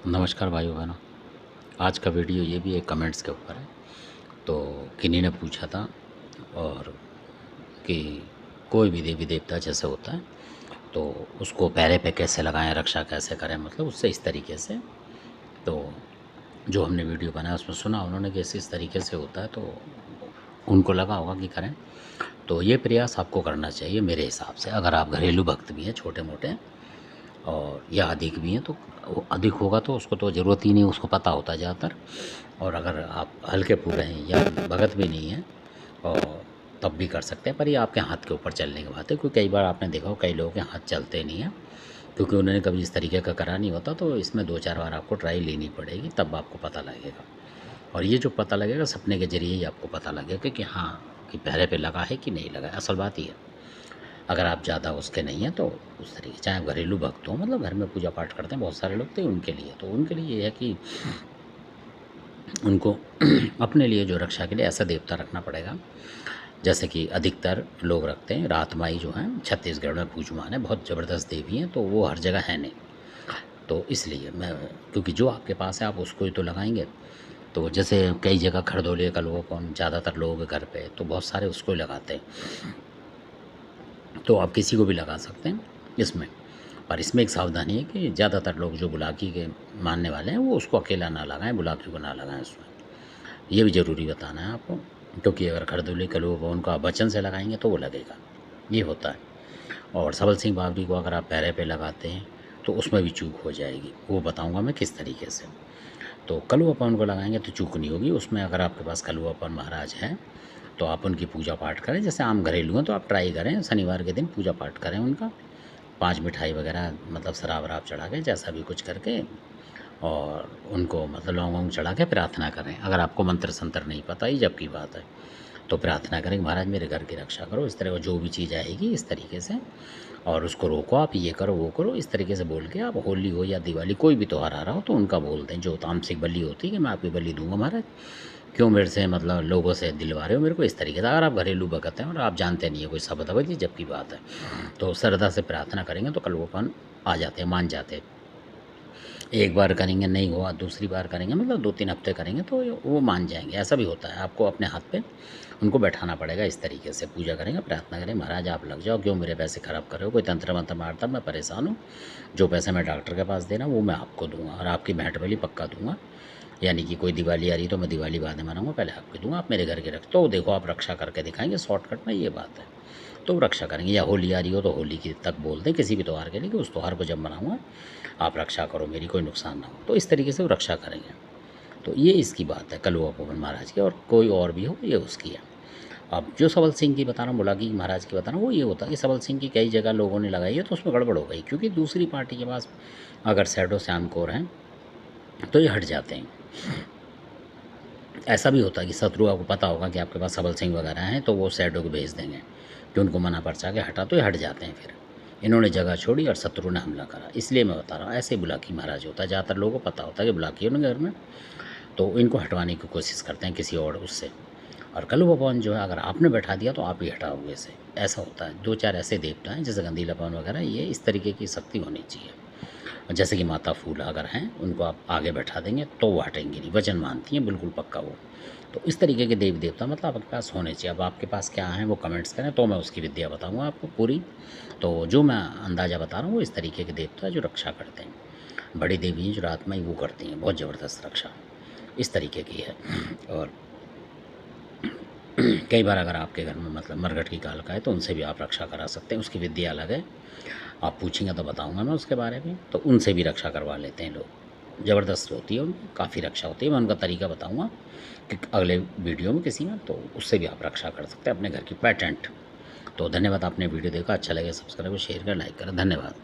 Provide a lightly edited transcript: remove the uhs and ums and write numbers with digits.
नमस्कार भाइयों बहनों। आज का वीडियो ये भी एक कमेंट्स के ऊपर है। तो किन्हीं ने पूछा था और कि कोई भी देवी देवता जैसे होता है तो उसको पैरे पे कैसे लगाएं, रक्षा कैसे करें, मतलब उससे इस तरीके से। तो जो हमने वीडियो बनाया उसमें सुना उन्होंने कि इस तरीके से होता है, तो उनको लगा होगा कि करें। तो ये प्रयास आपको करना चाहिए मेरे हिसाब से। अगर आप घरेलू भक्त भी हैं छोटे मोटे और या अधिक भी हैं, तो वो अधिक होगा तो उसको तो ज़रूरत ही नहीं, उसको पता होता है ज़्यादातर। और अगर आप हल्के पूरे हैं या भगत भी नहीं हैं और तब भी कर सकते हैं, पर ये आपके हाथ के ऊपर चलने की बात है। क्योंकि कई बार आपने देखा हो कई लोगों के हाथ चलते नहीं हैं क्योंकि उन्होंने कभी इस तरीके का करा नहीं होता। तो इसमें 2-4 बार आपको ट्राई लेनी पड़ेगी, तब आपको पता लगेगा। और ये जो पता लगेगा सपने के ज़रिए ही आपको पता लगेगा कि हाँ, कि पहरे पे लगा है कि नहीं लगा है। असल बात ये है। अगर आप ज़्यादा उसके नहीं हैं तो उस तरीके, चाहे आप घरेलू भक्त हो, मतलब घर में पूजा पाठ करते हैं बहुत सारे लोग, तो उनके लिए ये है कि उनको अपने लिए जो रक्षा के लिए ऐसा देवता रखना पड़ेगा। जैसे कि अधिकतर लोग रखते हैं रातमाई, जो हैं छत्तीसगढ़ में पूजमान है, बहुत ज़बरदस्त देवी हैं, तो वो हर जगह है नहीं। तो इसलिए मैं, क्योंकि जो आपके पास है आप उसको ही तो लगाएंगे। तो जैसे कई जगह खरदोले का लोगों को, ज़्यादातर लोगों के घर पे तो बहुत सारे उसको ही लगाते हैं। तो आप किसी को भी लगा सकते हैं इसमें। पर इसमें एक सावधानी है कि ज़्यादातर लोग जो बुलाकी के मानने वाले हैं वो उसको अकेला ना लगाएं, बुलाकी को ना लगाएं उसमें। ये भी ज़रूरी बताना है आपको, क्योंकि अगर खरदोली का लोग उनका वचन से लगाएंगे तो वो लगेगा, ये होता है। और सबल सिंह बावरी को अगर आप पैरे पे लगाते हैं तो उसमें भी चूक हो जाएगी, वो बताऊंगा मैं किस तरीके से। तो कलुआपन को लगाएंगे तो चूक नहीं होगी उसमें। अगर आपके पास कलुआपन महाराज हैं तो आप उनकी पूजा पाठ करें। जैसे आम घरेलू हैं तो आप ट्राई करें, शनिवार के दिन पूजा पाठ करें उनका, 5 मिठाई वगैरह, मतलब शराब वराब चढ़ा के, जैसा भी कुछ करके, और उनको मतलब लौंग वोंग चढ़ा के प्रार्थना करें। अगर आपको मंत्र संतर नहीं पता, ही जब की बात है, तो प्रार्थना करें कि महाराज मेरे घर की रक्षा करो, इस तरह का जो भी चीज़ आएगी इस तरीके से, और उसको रोको, आप ये करो वो करो, इस तरीके से बोल के आप होली हो या दिवाली कोई भी त्यौहार आ रहा हो तो उनका बोल दें। जो तामसिक बलि होती है कि मैं आपकी बलि दूंगा महाराज, क्यों मेरे से मतलब लोगों से दिलवा रहे हो मेरे को, इस तरीके से। अगर आप घरेलू भगत हैं और आप जानते नहीं है कोई शब्द अवधि जब की बात है, तो श्रद्धा से प्रार्थना करेंगे तो कलुआपन आ जाते हैं, मान जाते हैं। एक बार करेंगे नहीं हुआ, दूसरी बार करेंगे, मतलब 2-3 हफ्ते करेंगे तो वो मान जाएंगे। ऐसा भी होता है, आपको अपने हाथ पे उनको बैठाना पड़ेगा। इस तरीके से पूजा करेंगे, प्रार्थना करें, महाराज आप लग जाओ, क्यों मेरे पैसे ख़राब कर रहे हो, कोई तंत्र मंत्र मारता, मैं परेशान हूँ, जो पैसे मैं डॉक्टर के पास देना वो मैं आपको दूंगा, और आपकी भेंट बलि पक्का दूंगा। यानी कि कोई दिवाली आ रही तो मैं दिवाली बाद में मनाऊंगा, पहले आपके दूंगा, आप मेरे घर के रख, तो देखो आप रक्षा करके दिखाएंगे शॉर्टकट में, ये बात है। तो रक्षा करेंगे। या होली आ रही हो तो होली की तक बोल दें किसी भी त्यौहार के लिए कि उस त्यौहार को जब मनाऊंगा आप रक्षा करो मेरी, कोई नुकसान ना हो, तो इस तरीके से वो रक्षा करेंगे। तो ये इसकी बात है कलुआपन महाराज की, और कोई और भी हो ये उसकी है। अब जो सबल सिंह की बता रहा हूँ, बुलाकी महाराज की बता रहा हूँ, वो ये होता है कि सबल सिंह की कई जगह लोगों ने लगाई है तो उसमें गड़बड़ हो गई, क्योंकि दूसरी पार्टी के पास अगर शैडो श्याम कौर हैं तो ये हट जाते हैं। ऐसा भी होता है कि शत्रु, आपको पता होगा कि आपके पास सबल सिंह वगैरह हैं तो वो शैडो को भेज देंगे कि उनको मना पर्चा के हटा, तो ये हट जाते हैं। फिर इन्होंने जगह छोड़ी और शत्रु ने हमला करा, इसलिए मैं बता रहा हूँ। ऐसे बुलाकी महाराज होता है, ज़्यादातर लोगों को पता होता है कि बुलाकी है उनके घर में, तो इनको हटवाने की कोशिश करते हैं किसी और उससे। और कलुआपन जो है अगर आपने बैठा दिया तो आप ही हटाओगे इसे, ऐसा होता है। 2-4 ऐसे देवता हैं जैसे गंदीलापन वगैरह, ये इस तरीके की शक्ति होनी चाहिए। जैसे कि माता फूल अगर हैं उनको आप आगे बैठा देंगे तो वो हटेंगी नहीं, वचन मानती हैं बिल्कुल पक्का वो। तो इस तरीके के देवी देवता मतलब आपके पास होने चाहिए। अब आपके पास क्या है वो कमेंट्स करें तो मैं उसकी विद्या बताऊंगा आपको पूरी। तो जो मैं अंदाज़ा बता रहा हूँ वो इस तरीके के देवता जो रक्षा करते हैं, बड़ी देवी हैं जो रात में ही वो करती हैं बहुत ज़बरदस्त रक्षा, इस तरीके की है। और कई बार अगर आपके घर में मतलब मरघट की काल का है तो उनसे भी आप रक्षा करा सकते हैं, उसकी विद्या अलग है। आप पूछेंगे तो बताऊंगा मैं उसके बारे में। तो उनसे भी रक्षा करवा लेते हैं लोग, ज़बरदस्त होती है उनकी, काफ़ी रक्षा होती है। मैं उनका तरीका बताऊंगा कि अगले वीडियो में किसी में, तो उससे भी आप रक्षा कर सकते हैं अपने घर की, पैटेंट। तो धन्यवाद, आपने वीडियो देखा, अच्छा लगे सब्सक्राइब शेयर करें लाइक करें, धन्यवाद।